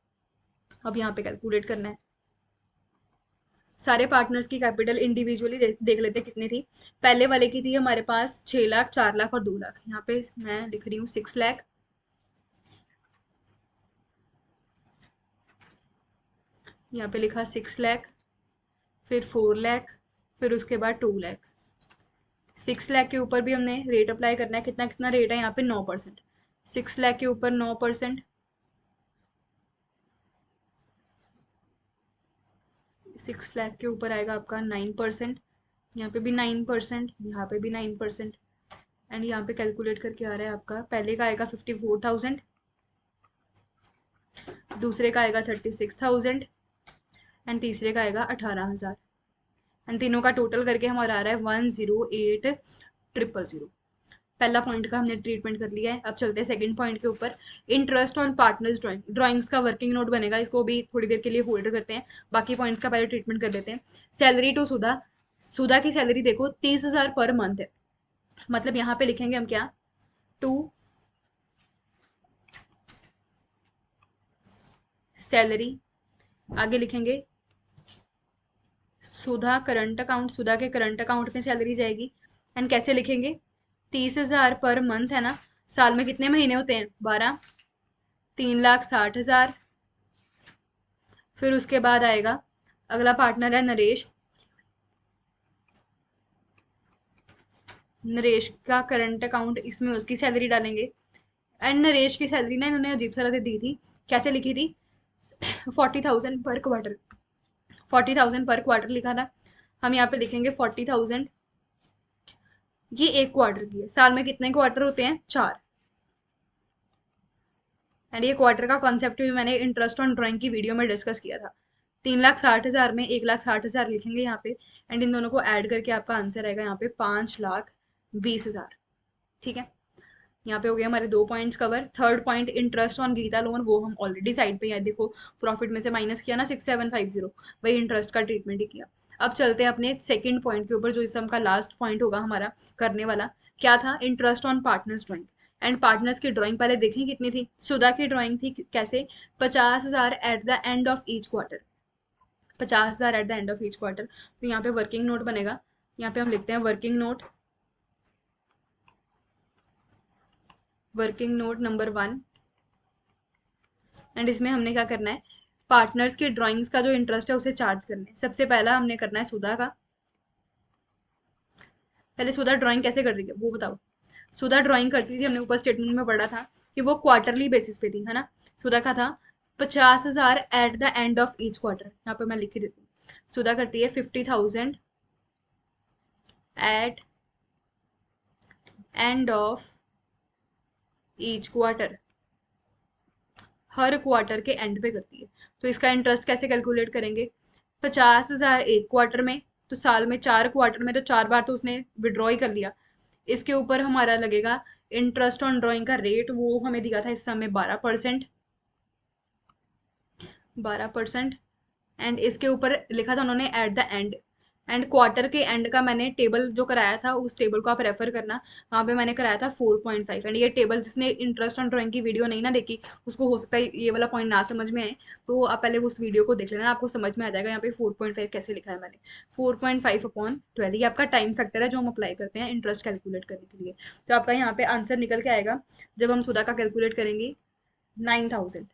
अब यहाँ पे कैलकुलेट करना है सारे पार्टनर्स की कैपिटल इंडिविजुअली, देख लेते कितनी थी। पहले वाले की थी हमारे पास 6 लाख, 4 लाख और 2 लाख। यहाँ पे मैं लिख रही हूँ 6 लाख, यहाँ पे लिखा 6 लाख, फिर 4 लाख, फिर उसके बाद 2 लाख। 6 लाख के ऊपर भी हमने रेट अप्लाई करना है, कितना कितना रेट है यहाँ पे, 9%। 6 लाख के ऊपर 9%, 6 लाख के ऊपर आएगा आपका 9%, यहाँ पे भी 9%, यहाँ पे भी 9%। एंड यहाँ पे कैलकुलेट करके आ रहा है आपका, पहले का आएगा 54,000, दूसरे का आएगा 36,000, एंड तीसरे का आएगा 18,000। एंड तीनों का टोटल करके हमारा आ रहा है 108,000। पहला पॉइंट का हमने ट्रीटमेंट कर लिया है। अब चलते हैं सेकंड पॉइंट के ऊपर। Interest on partners drawing, drawings का वर्किंग नोट बनेगा, इसको भी थोड़ी देर के लिए होल्ड करते हैं। बाकी पॉइंट्स का पहले ट्रीटमेंट कर लेते हैं। सैलरी टू सुधा, सुधा की सैलरी देखो 30,000 पर मंथ है। मतलब यहाँ पे लिखेंगे हम क्या, टू सैलरी, आगे लिखेंगे सुधा करंट अकाउंट, सुधा के करंट अकाउंट में सैलरी जाएगी। एंड कैसे लिखेंगे, 30,000 पर मंथ है ना, साल में कितने महीने होते हैं, 12, 3,60,000। फिर उसके बाद आएगा अगला पार्टनर है नरेश, नरेश का करंट अकाउंट, इसमें उसकी सैलरी डालेंगे। एंड नरेश की सैलरी ना इन्होंने अजीब तरह से दी थी, कैसे लिखी थी, 40,000 पर क्वार्टर, 40,000 पर क्वार्टर लिखा था। हम यहाँ पे लिखेंगे 40,000, ये एक क्वार्टर की है। साल में कितने क्वार्टर होते हैं, 4। एंड ये क्वार्टर का कॉन्सेप्ट भी मैंने इंटरेस्ट ऑन ड्राइंग की वीडियो में डिस्कस किया था। 3,60,000 में 1,60,000 लिखेंगे यहाँ पे, एंड इन दोनों को ऐड करके आपका आंसर आएगा यहाँ पे 5,20,000। ठीक है, यहाँ पे हो गया हमारे 2 points cover. Third point interest on Geeta loan, वो हम ऑलरेडी साइड पे, याद देखो प्रॉफिट में से माइनस किया ना 6,750, वही इंटरेस्ट का ट्रीटमेंट ही किया। अब चलते हैं अपने सेकंड पॉइंट के ऊपर, जो इस सम का लास्ट पॉइंट होगा हमारा करने वाला। क्या था, interest on partners drawing. And partners की ड्राइंग पहले देखें कितनी थी, सुधा की ड्राइंग थी कैसे, 50,000 eight the end of each quarter, 50,000 eight the end of each quarter. तो यहाँ पे वर्किंग नोट बनेगा, यहाँ पे हम लिखते हैं working note, working note number 1। And इसमें हमने क्या करना है, पार्टनर्स की ड्राइंग्स का जो इंटरेस्ट है उसे चार्ज करना है। सबसे पहला हमने करना है सुधा का, पहले सुधा ड्राइंग कैसे कर रही है वो बताओ। सुधा ड्राइंग करती थी, हमने ऊपर स्टेटमेंट में पढ़ा था कि वो क्वार्टरली बेसिस पे थी, है ना। सुधा का था 50,000 eight the end of each quarter, यहाँ पे मैं लिख ही देती हूँ। सुधा करती है 50,000 at end of each quarter, हर क्वार्टर के एंड पे करती है। तो इसका इंटरेस्ट कैसे कैलकुलेट करेंगे, 50,000 एक क्वार्टर में, तो साल में 4 क्वार्टर में, तो 4 बार तो उसने विड्रॉ ही कर लिया। इसके ऊपर हमारा लगेगा इंटरेस्ट ऑन ड्राइंग का रेट, वो हमें दिया था इस समय 12%, 12%। एंड इसके ऊपर लिखा था उन्होंने eight the and, and quarter के एंड का मैंने टेबल जो कराया था, उस टेबल को आप रेफर करना, वहाँ पे मैंने कराया था 4.5। एंड ये टेबल जिसने इंटरेस्ट ऑन ड्राइंग की वीडियो नहीं ना देखी, उसको हो सकता है ये वाला पॉइंट ना समझ में आए, तो आप पहले उस वीडियो को देख लेना, आपको समझ में आ जाएगा यहाँ पे 4.5 कैसे लिखा है मैंने। 4.5/12, ये आपका टाइम फैक्टर है जो हम अप्लाई करते हैं इंटरेस्ट कैलकुलेट करने के लिए। तो आपका यहाँ पे आंसर निकल के आएगा, जब हम सुधा का कैलकुलेट करेंगे, 9,000।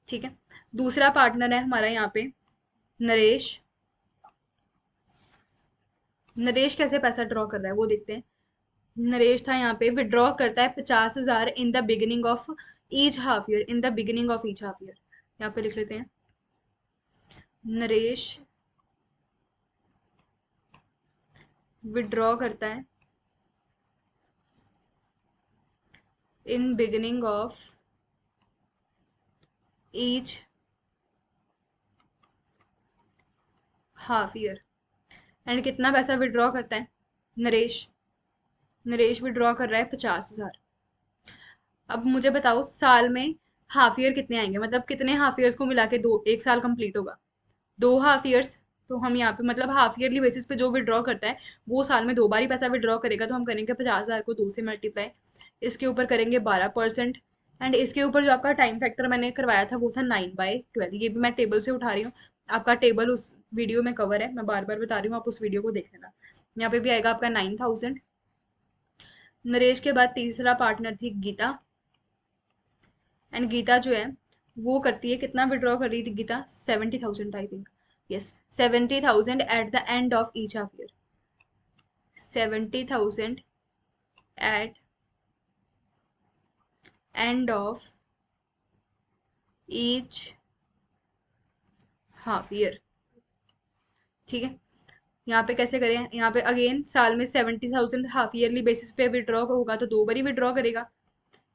ठीक है, दूसरा पार्टनर है हमारा यहाँ पे नरेश, नरेश कैसे पैसा ड्रॉ कर रहा है वो देखते हैं। नरेश था यहाँ पे, विड्रॉ करता है 50,000 in the beginning of each half year, in the beginning of each half year, यहाँ पे लिख लेते हैं नरेश विड्रॉ करता है in beginning of each half year. And कितना पैसा विड्रॉ करता है नरेश, नरेश विड्रॉ कर रहा है 50,000। अब मुझे बताओ साल में हाफ ईयर कितने आएंगे, मतलब कितने हाफ ईयर्स को मिला के दो एक साल कंप्लीट होगा, 2 हाफ ईयर्स। तो हम यहाँ पे मतलब हाफ ईयरली बेसिस पे जो विड्रॉ करता है वो साल में 2 बार ही पैसा विड्रॉ करेगा, तो हम करेंगे 50,000 को 2 से मल्टीप्लाई, इसके ऊपर करेंगे 12%। एंड इसके ऊपर जो आपका टाइम फैक्टर मैंने करवाया था वो था 9/12, ये भी मैं टेबल से उठा रही हूँ, आपका टेबल उस वीडियो में कवर है, मैं बार बार बता रही हूँ, आप उस वीडियो को देख लेना। यहाँ पे भी आएगा आपका 9,000। नरेश के बाद तीसरा पार्टनर थी गीता, एंड गीता जो है वो करती है, कितना विड्रॉ कर रही थी Geeta, 70,000 I think, yes 70,000 at the end of each half year, 70,000 at end of each half year. ठीक है, यहाँ पे कैसे करें, यहाँ पे अगेन साल में 70,000 हाफ ईयरली बेसिस पे विड्रॉ होगा, तो 2 बार ही विड्रॉ करेगा।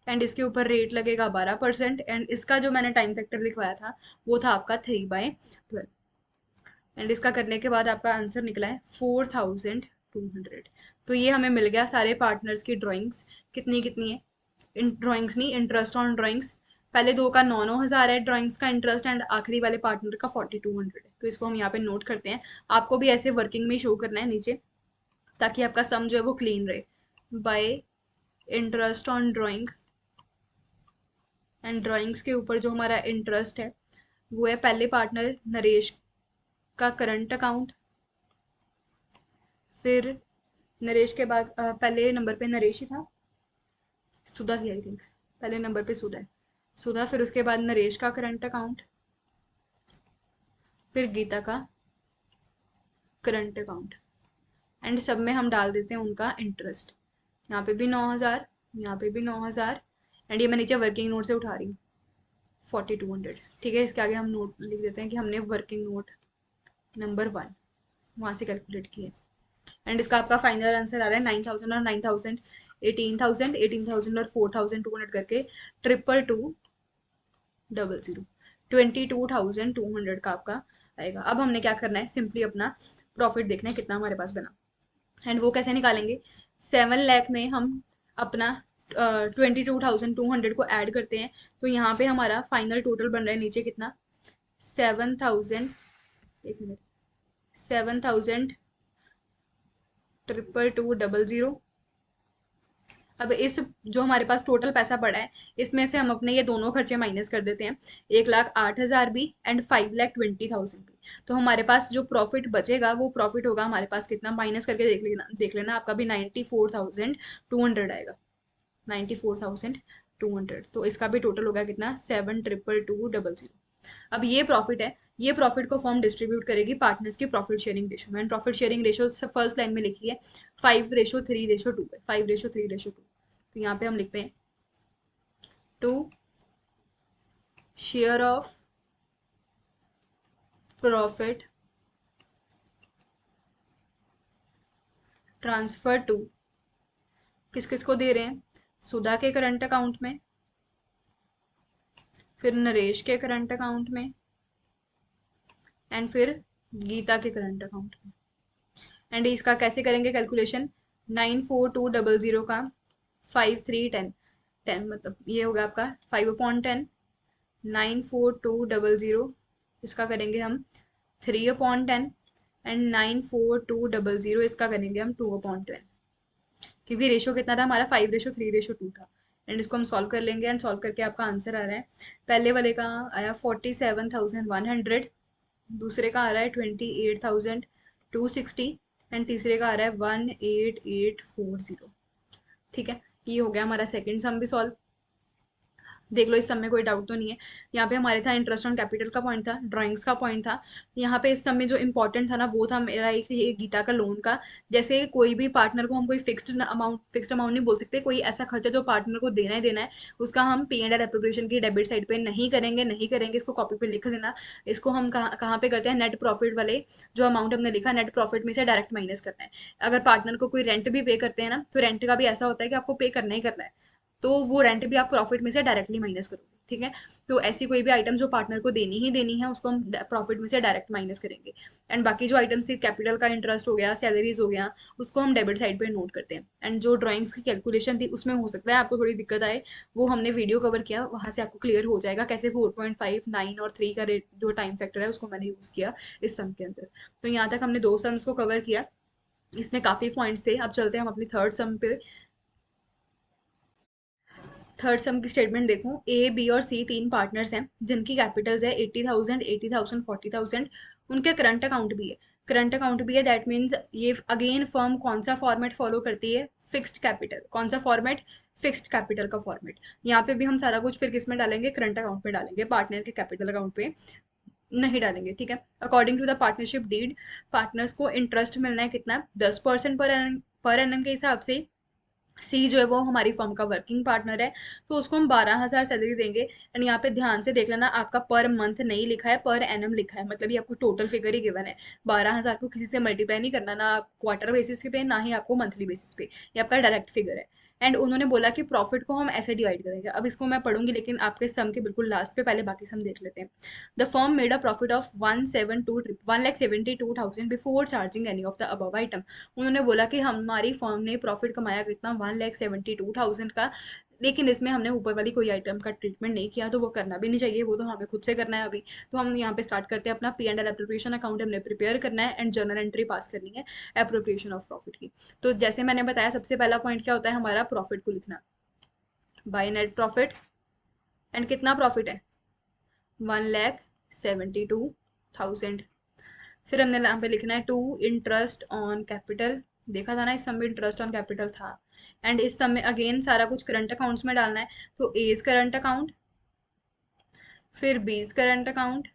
एंड इसके ऊपर रेट लगेगा 12%। एंड इसका जो मैंने टाइम फैक्टर लिखवाया था वो था आपका 3/12। एंड इसका करने के बाद आपका आंसर निकला है 4,200। तो ये हमें मिल गया सारे पार्टनर्स की ड्राइंग्स कितनी कितनी है। इन ड्राइंग्स नहीं, इंटरेस्ट ऑन ड्राइंग्स। पहले दो का 9,900 है ड्राइंग्स का इंटरेस्ट, एंड आखिरी वाले पार्टनर का 4,200 है। तो इसको हम यहाँ पे नोट करते हैं। आपको भी ऐसे वर्किंग में शो करना है नीचे, ताकि आपका सम जो है वो क्लीन रहे। Bye interest on drawing, and drawings के ऊपर जो हमारा इंटरेस्ट है वो है पहले पार्टनर नरेश का करंट अकाउंट, फिर नरेश के बाद पहले नंबर पे नरेश ही था, सुधा थी आई थिंक, पहले नंबर पे सुधा है, सुधा, फिर उसके बाद नरेश का करंट अकाउंट, फिर गीता का करंट अकाउंट, एंड सब में हम डाल देते हैं उनका इंटरेस्ट। यहाँ पे भी 9,000, यहाँ पे भी 9,000, एंड ये मैं नीचे वर्किंग नोट से उठा रही हूँ 4,200। ठीक है, इसके आगे हम नोट लिख देते हैं कि हमने वर्किंग नोट नंबर 1 वहाँ से कैलकुलेट किए। एंड इसका आपका फाइनल आंसर आ रहा है 9,000 और 9,000, 18,000, 18,000 और 4,200 करके 222,000, 22,200 का आपका आएगा। अब हमने क्या करना है, सिंपली अपना प्रॉफिट देखना है कितना हमारे पास बना। एंड वो कैसे निकालेंगे, 7 लाख में हम अपना 22,200 को ऐड करते हैं। तो यहाँ पे हमारा फाइनल टोटल बन रहा है नीचे कितना, 7,000, एक मिनट, 7,222,000। अब इस जो हमारे पास टोटल पैसा पड़ा है, इसमें से हम अपने ये दोनों खर्चे माइनस कर देते हैं, 1,08,000 भी एंड 5,20,000 भी। तो हमारे पास जो प्रॉफिट बचेगा वो प्रॉफिट होगा हमारे पास कितना, माइनस करके देख लेना आपका भी 94,200 आएगा, 94,200। तो इसका भी टोटल होगा कितना, 7,222,000। अब ये प्रॉफिट है, ये प्रॉफिट को फॉर्म डिस्ट्रीब्यूट करेगी पार्टनर्स की प्रॉफिट शेयरिंग रेशो में। And profit sharing ratio first line में लिखी है 5:3:2 है, 5:3:2। तो यहाँ पे हम लिखते हैं to share of profit transfer to, किस किस को दे रहे हैं, सुधा के करंट अकाउंट में, फिर नरेश के करंट अकाउंट में, एंड फिर गीता के करंट अकाउंट में। एंड इसका कैसे करेंगे कैलकुलेशन, 94,200 का 5,3,10, 10 मतलब ये होगा आपका 5/10, 94,200 इसका करेंगे हम 3/10, एंड 94,200 इसका करेंगे हम 2/10, क्योंकि रेशो कितना था हमारा, 5:3:2 था। एंड इसको हम सॉल्व कर लेंगे, एंड सॉल्व करके आपका आंसर आ रहा है, पहले वाले का आया 47,100, दूसरे का आ रहा है 28,260, एंड तीसरे का आ रहा है 18840। ठीक है, ये हो गया हमारा सेकंड सम भी सॉल्व। देख लो इस सब में कोई डाउट तो नहीं है। यहाँ पे हमारे था इंटरेस्ट ऑन कैपिटल का पॉइंट था, ड्राइंग्स का पॉइंट था। यहाँ पे इस सब में जो इंपॉर्टेंट था ना वो था मेरा एक ये गीता का लोन का। जैसे कोई भी पार्टनर को हम कोई फिक्स्ड अमाउंट नहीं बोल सकते, कोई ऐसा खर्चा जो पार्टनर को देना ही देना है उसका हम P&L एप्रोप्रिएशन की डेबिट साइड पे नहीं करेंगे, नहीं करेंगे। इसको कॉपी पे लिख देना। इसको हम कहाँ कहाँ पे करते हैं, नेट प्रॉफिट वाले जो अमाउंट हमने लिखा नेट प्रॉफिट में से डायरेक्ट माइनस करना है। अगर पार्टनर को कोई रेंट भी पे करते हैं ना, तो रेंट का भी ऐसा होता है कि आपको पे करना ही करना है, तो वो रेंट भी आप प्रॉफिट में से डायरेक्टली माइनस करोगे। ठीक है, तो ऐसी कोई भी आइटम जो पार्टनर को देनी ही देनी है उसको हम प्रॉफिट में से डायरेक्ट माइनस करेंगे। एंड बाकी जो आइटम्स थी, कैपिटल का इंटरेस्ट हो गया, सैलरीज हो गया, उसको हम डेबिट साइड पे नोट करते हैं। एंड जो ड्राइंग्स की कैलकुलेशन थी उसमें हो सकता है आपको थोड़ी दिक्कत आए, वो हमने वीडियो कवर किया, वहां से आपको क्लियर हो जाएगा कैसे 4.5, 9 और 3 का रेट जो टाइम फैक्टर है उसको मैंने यूज किया इस सम के अंदर। तो यहाँ तक हमने दो सम्स को कवर किया, इसमें काफी पॉइंट्स थे। अब चलते हैं हम अपनी थर्ड सम पे। थर्ड सम की स्टेटमेंट देखो, ए बी और सी तीन पार्टनर्स हैं जिनकी कैपिटल्स है 80,000, 80,000, 40,000। उनके करंट अकाउंट भी है, करंट अकाउंट भी है। दैट मीन्स ये अगेन फर्म कौन सा फॉर्मेट फॉलो करती है, फिक्स्ड कैपिटल। कौन सा फॉर्मेट, फिक्स्ड कैपिटल का फॉर्मेट। यहाँ पे भी हम सारा कुछ फिर किस में डालेंगे, करंट अकाउंट में डालेंगे, पार्टनर के कैपिटल अकाउंट पे नहीं डालेंगे। ठीक है, according to the partnership deed partners को इंटरेस्ट मिलना है कितना, 10% पर एनम के हिसाब से। सी जो है वो हमारी फर्म का वर्किंग पार्टनर है, तो उसको हम 12,000 सैलरी देंगे। एंड यहाँ पे ध्यान से देख लेना, आपका पर मंथ नहीं लिखा है, पर एनम लिखा है, मतलब ये आपको टोटल फिगर ही गिवन है। 12,000 को किसी से मल्टीप्लाई नहीं करना, ना क्वार्टर बेसिस पे ना ही आपको मंथली बेसिस पे, ये आपका डायरेक्ट फिगर है। एंड उन्होंने बोला कि प्रॉफिट को हम ऐसे डिवाइड करेंगे। अब इसको मैं पढ़ूंगी, लेकिन आपके सम के बिल्कुल लास्ट पे पहले बाकी सम देख लेते हैं। The firm made a profit of 1,72,000 before charging any of the above item. उन्होंने बोला कि हमारी फर्म ने प्रॉफिट कमाया कितना, 1,72,000 का, लेकिन इसमें हमने ऊपर वाली कोई आइटम का ट्रीटमेंट नहीं किया, तो वो करना भी नहीं चाहिए, वो तो हमें खुद से करना है अभी। तो हम यहाँ पे स्टार्ट करते हैं, अपना P and L appropriation account हमने प्रिपेयर करना है एंड जर्नल एंट्री पास करनी है एप्रोप्रिएशन ऑफ प्रॉफिट की। तो जैसे मैंने बताया, सबसे पहला पॉइंट क्या होता है हमारा, प्रॉफिट को लिखना, बाय नेट प्रॉफिट। एंड कितना प्रॉफिट है, 1,72,000। फिर हमने यहाँ पे लिखना है टू इंटरेस्ट ऑन कैपिटल। देखा था ना, इस सम में इंटरेस्ट ऑन कैपिटल था। एंड इस सम में अगेन सारा कुछ करंट अकाउंट्स में डालना है, तो एज करंट अकाउंट, फिर बीज करंट अकाउंट,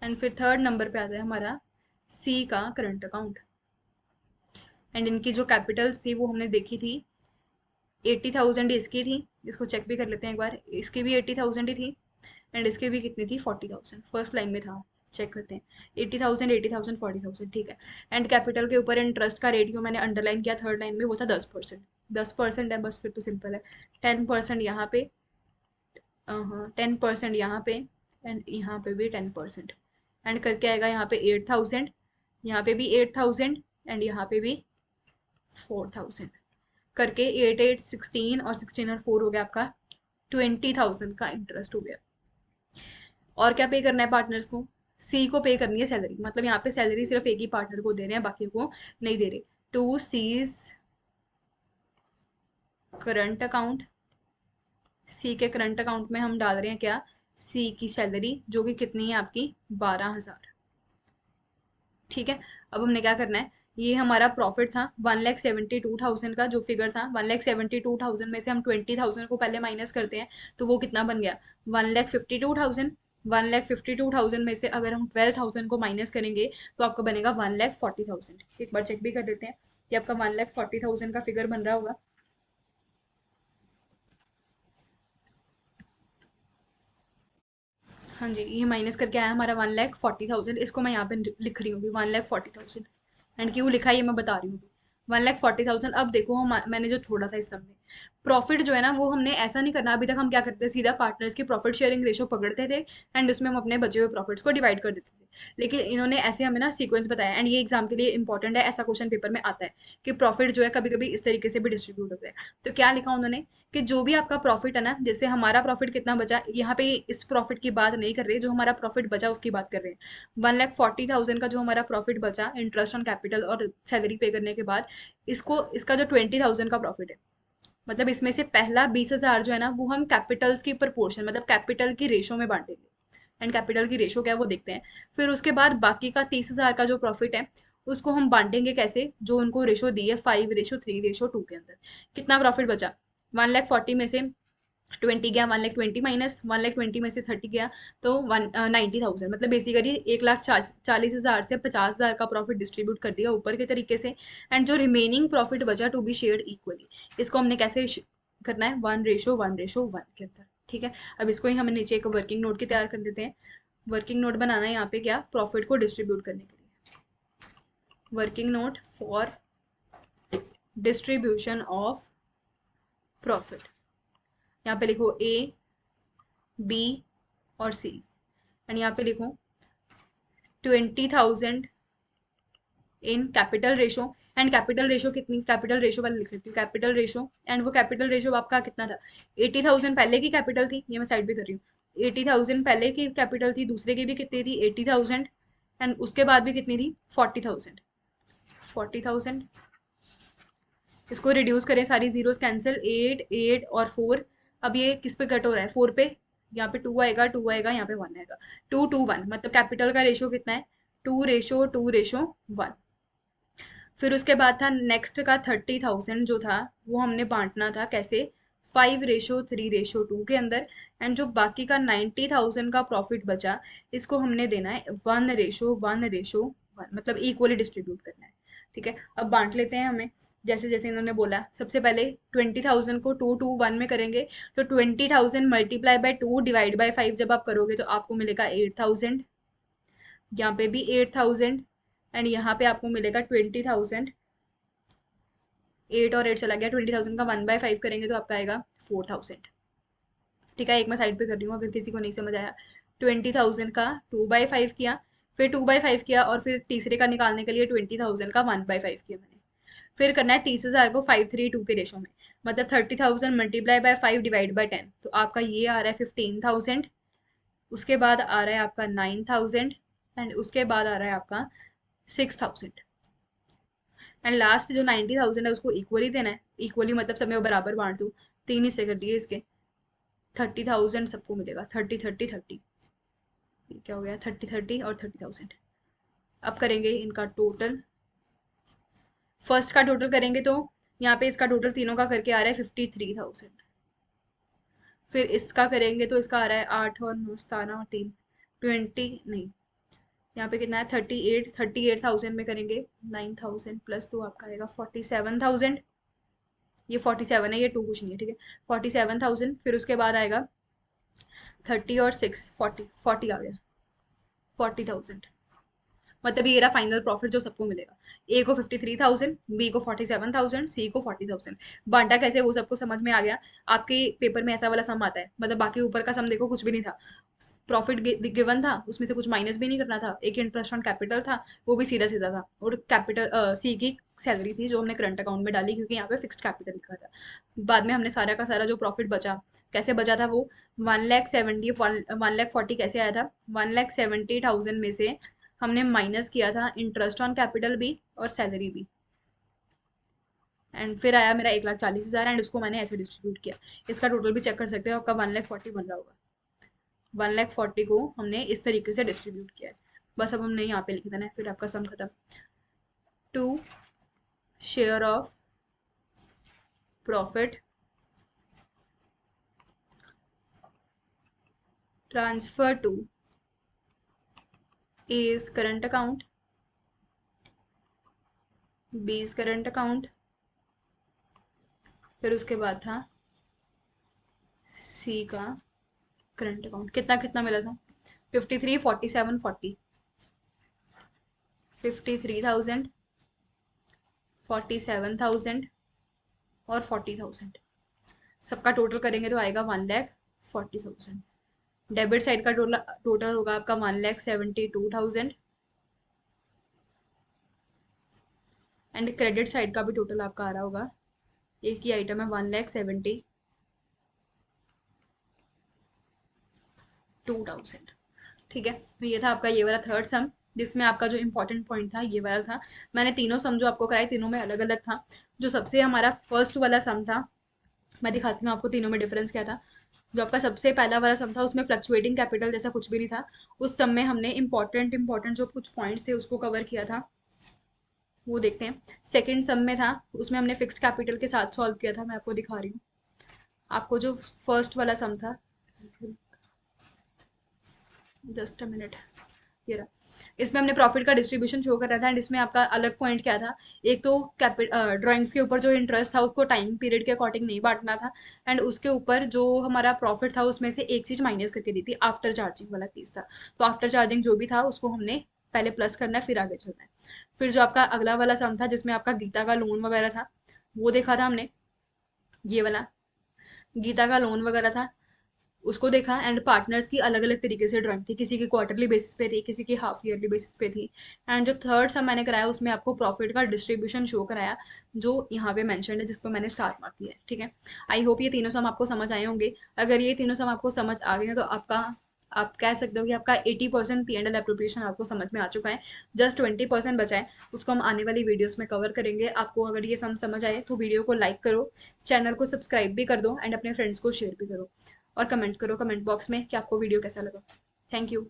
एंड फिर थर्ड नंबर पे आता है हमारा सी का करंट अकाउंट। एंड इनकी जो कैपिटल्स थी वो हमने देखी थी, 80,000 इसकी थी, इसको चेक भी कर लेते हैं एक बार, इसकी भी 80,000 ही थी, एंड इसकी भी कितनी थी, 40,000, फर्स्ट लाइन में था, चेक करते हैं, 80,000 80,000 40,000, ठीक है। एंड कैपिटल के ऊपर इंटरेस्ट का रेट जो मैंने अंडरलाइन किया थर्ड लाइन में, वो था 10%। 10% है बस, फिर तो सिंपल है। 10% यहाँ पे, हाँ 10% यहाँ पे, एंड यहाँ पे भी 10%। एंड करके आएगा यहाँ पे 8,000, यहाँ पे भी 8,000, एंड यहाँ पे भी 4,000, करके 8 8 16, और 16 और 4 हो गया आपका 20,000 का इंटरेस्ट हो गया। और क्या पे करना है पार्टनर्स को, सी को पे करनी है सैलरी, मतलब यहाँ पे सैलरी सिर्फ एक ही पार्टनर को दे रहे हैं, बाकी को नहीं दे रहे। टू सीज करंट अकाउंट, सी के करंट अकाउंट में हम डाल रहे हैं क्या, सी की सैलरी, जो कि कितनी है आपकी, 12,000, ठीक है। अब हमने क्या करना है, ये हमारा प्रॉफिट था 1,72,000 का, जो फिगर था 1,72,000 में से हम 20,000 को पहले माइनस करते हैं, तो वो कितना बन गया, 1,52,000। 1,52,000 में से अगर हम 12,000 को माइनस करेंगे, तो आपका बनेगा 1,40,000। एक बार चेक भी कर लेते हैं, ये आपका 1,40,000 का फिगर बन रहा होगा। हाँ जी, ये माइनस करके आया हमारा 1,40,000, इसको मैं यहाँ पे लिख रही हूँ 1,40,000। एंड क्यों लिखा है ये मैं बता रही हूँ। 1,40,000। अब देखो हम, मैंने जो छोड़ा था इस सब में, प्रॉफिट जो है ना वो हमने ऐसा नहीं करना। अभी तक हम क्या करते थे, सीधा पार्टनर्स की प्रॉफिट शेयरिंग रेशो पकड़ते थे, एंड उसमें हम अपने बचे हुए प्रॉफिट्स को डिवाइड कर देते थे। लेकिन इन्होंने ऐसे हमें ना सीक्वेंस बताया, एंड ये एग्जाम के लिए इंपॉर्टेंट है, ऐसा क्वेश्चन पेपर में आता है कि प्रॉफिट जो है कभी कभी इस तरीके से भी डिस्ट्रीब्यूट होता है। तो क्या लिखा उन्होंने, कि जो भी आपका प्रॉफिट है ना, जैसे हमारा प्रॉफिट कितना बचा, यहाँ पे इस प्रॉफिट की बात नहीं कर रहे, जो हमारा प्रॉफिट बचा उसकी बात कर रहे हैं। 1,40,000 का जो हमारा प्रॉफिट बचा इंटरेस्ट ऑन कैपिटल और सैलरी पे करने के बाद, इसको, इसका जो 20,000 का प्रॉफिट है, मतलब इसमें से पहला 20,000 जो है ना, वो हम कैपिटल्स की प्रपोर्शन, मतलब कैपिटल की रेशो में बांटेंगे। एंड कैपिटल की रेशो क्या है वो देखते हैं। फिर उसके बाद बाकी का 30,000 का जो प्रॉफिट है, उसको हम बांटेंगे कैसे, जो उनको रेशो दी है 5:3:2 के अंदर। कितना प्रॉफिट बचा, 1,40,000 में से 20 गया, 1,20,000 माइनस 1,20,000 में से 30 गया, तो 90,000, मतलब बेसिकली 1,40,000 से 50,000 का प्रॉफिट डिस्ट्रीब्यूट कर दिया ऊपर के तरीके से। एंड जो रिमेनिंग प्रॉफिट बचा टू बी शेयर्ड इक्वली, इसको हमने कैसे करना है, 1:1:1 के अंदर, ठीक है। अब इसको ही हम नीचे एक वर्किंग नोट की तैयार कर देते हैं। वर्किंग नोट बनाना है यहाँ पे क्या, प्रॉफिट को डिस्ट्रीब्यूट करने के लिए, working note for distribution of profit. यहाँ पे लिखो ए, बी और सी, एंड यहाँ पे लिखो 20,000 in capital ratio. And capital ratio कितनी, कैपिटल रेशो वाले लिख सकती हूँ, कैपिटल रेशो। एंड वो कैपिटल रेशो आपका कितना था, 80,000 पहले की कैपिटल थी, ये मैं साइड पे कर रही हूँ, 80,000 पहले की कैपिटल थी, दूसरे की भी कितनी थी, 80,000, एंड उसके बाद भी कितनी थी, 40,000। 40,000, इसको रिड्यूस करें, सारी जीरोस कैंसिल, 8 8 और 4। अब ये किस पे कट हो रहा है, 4 पे, यहाँ पे 2 आएगा, 2 आएगा, यहाँ पे 1 आएगा, 2:1, मतलब कैपिटल का रेशो कितना है, 2:2:1। फिर उसके बाद था नेक्स्ट का 30,000 जो था, वो हमने बांटना था कैसे, 5:3:2 के अंदर। एंड जो बाकी का 90,000 का प्रॉफिट बचा, इसको हमने देना है 1:1:1, मतलब इक्वली डिस्ट्रीब्यूट करना है। ठीक है, अब बांट लेते हैं हमें, जैसे जैसे इन्होंने बोला। सबसे पहले 20,000 को 2 2 1 में करेंगे, तो 20,000 मल्टीप्लाई बाय 2 डिवाइड बाय 5 जब आप करोगे तो आपको मिलेगा 8,000। यहाँ पे भी 8,000, एंड यहाँ पे आपको मिलेगा 20,000। 8 और 8 चला गया, 20,000 का 1/5 करेंगे तो आपका आएगा 4,000। ठीक है, एक मैं साइड पे कर रही हूँ अगर किसी को नहीं समझ आया। 20,000 का 2/5 किया, फिर 2/5 किया, और फिर तीसरे का निकालने के लिए 20,000 का 1/5 किया मैंने। फिर करना है 30,000 को 5 3 2 के रेशो में, मतलब 30,000 मल्टीप्लाई बाय 5 डिवाइड बाय 10, तो आपका ये आ रहा है 15,000। उसके बाद आ रहा है आपका 9,000, एंड उसके बाद आ रहा है आपका 6,000, एंड लास्ट जो 90,000 है उसको इक्वली देना है। इक्वली मतलब सब में बराबर बांट दूँ, तीन हिस्से कर दिए इसके। 30,000 सबको मिलेगा, 30 30 30। क्या हो गया, 30 30 और 30,000। अब करेंगे इनका टोटल। फर्स्ट का टोटल करेंगे तो यहाँ पे इसका टोटल तीनों का करके आ रहा है 53,000। फिर इसका करेंगे तो इसका आ रहा है 8 और 9 17 और 3, 20 नहीं, यहाँ पे कितना है 38,000 में करेंगे 9,000 प्लस तो आपका आएगा 47,000। ये 47 है, ये टू कुछ नहीं है, ठीक है। 47,000, फिर उसके बाद आएगा 30 और 6 40 आ गया 40,000। मतलब ये रहा फाइनल प्रॉफिट जो सबको मिलेगा। ए को 53,000, बी को 47,000, सी को 40,000। बांटा कैसे वो सबको समझ में आ गया। आपके पेपर में ऐसा वाला सम आता है, मतलब बाकी ऊपर का सम देखो कुछ भी नहीं था, प्रॉफिट गिवन था, उसमें से कुछ माइनस भी नहीं करना था, एक इंटरेस्ट ऑन कैपिटल था, वो भी सीधा सीधा था, और कैपिटल सी की सैलरी थी जो हमने करंट अकाउंट में डाली क्योंकि यहाँ पे फिक्स्ड कैपिटल लिखा था। बाद में हमने सारा का सारा जो प्रॉफिट बचा, कैसे बचा था वो 1,70,000 1,40,000 कैसे आया था, 1,70,000 में से हमने माइनस किया था इंटरेस्ट ऑन कैपिटल भी और सैलरी भी, एंड फिर आया मेरा 1,40,000, एंड उसको मैंने ऐसे डिस्ट्रीब्यूट किया। इसका टोटल भी चेक कर सकते हो, आपका 1,40,000 बन रहा होगा। 1,40,000 को हमने इस तरीके से डिस्ट्रीब्यूट किया है। बस अब हमने यहाँ पे लिख देना है, फिर आपका सम खत्म। To share of profit transfer to A is current account, B is current account, फिर उसके बाद था सी का करंट अकाउंट। कितना कितना मिला था, 53 47 40, 53,000 47,000 और 40,000, सबका टोटल करेंगे तो आएगा 1,40,000। डेबिट साइड का टोटल टोटल होगा आपका 1,72,000, एंड क्रेडिट साइड का भी टोटल आपका आ रहा होगा, एक ही आइटम है 1,72,000। ठीक है, तो ये था आपका ये वाला थर्ड सम, जिसमें आपका जो इंपॉर्टेंट पॉइंट था ये वाला था। मैंने तीनों सम जो आपको कराए तीनों में अलग अलग था। जो सबसे हमारा फर्स्ट वाला सम था, मैं दिखाती हूँ आपको तीनों में डिफरेंस क्या था। जो आपका सबसे पहला वाला सम था उसमें फ्लक्चुएटिंग कैपिटल जैसा कुछ भी नहीं था। उस सम में हमने इंपॉर्टेंट इंपॉर्टेंट जो कुछ पॉइंट्स थे उसको कवर किया था, वो देखते हैं। सेकंड सम में था, उसमें हमने फिक्स्ड कैपिटल के साथ सॉल्व किया था, मैं आपको दिखा रही हूँ। आपको जो फर्स्ट वाला सम था, जस्ट अ मिनट, ये रहा। इसमें हमने प्रॉफिट का डिस्ट्रीब्यूशन शो कर रहा था, एंड इसमें आपका अलग पॉइंट क्या था, एक तो ड्राइंग्स के ऊपर जो इंटरेस्ट था उसको टाइम पीरियड के अकॉर्डिंग नहीं बांटना था, एंड उसके ऊपर जो हमारा प्रॉफिट था उसमें से एक चीज माइनस करके दी थी, आफ्टर चार्जिंग वाला चीज था। तो आफ्टर चार्जिंग जो भी था उसको हमने पहले प्लस करना है फिर आगे चलना है। फिर जो आपका अगला वाला सम था जिसमें आपका गीता का लोन वगैरह था, वो देखा था हमने, ये वाला गीता का लोन वगैरह था, उसको देखा। एंड पार्टनर्स की अलग अलग तरीके से ड्राइंग थी, किसी की क्वार्टरली बेसिस पे थी, किसी की हाफ ईयरली बेसिस पे थी। एंड जो थर्ड सम मैंने कराया उसमें आपको प्रॉफिट का डिस्ट्रीब्यूशन शो कराया, जो यहाँ पे मेंशन है, जिस पर मैंने स्टार मार्क किया है। ठीक है, आई होप ये तीनों सम आपको समझ आए होंगे। अगर ये तीनों सम आपको समझ आ गए हैं तो आपका, आप कह सकते हो कि आपका 80% P&L एप्रोप्रिएशन आपको समझ में आ चुका है। जस्ट 20% बचा है, उसको हम आने वाली वीडियोस में कवर करेंगे। आपको अगर ये सम समझ आए तो वीडियो को लाइक करो, चैनल को सब्सक्राइब भी कर दो, एंड अपने फ्रेंड्स को शेयर भी करो, और कमेंट करो कमेंट बॉक्स में कि आपको वीडियो कैसा लगा। Thank you.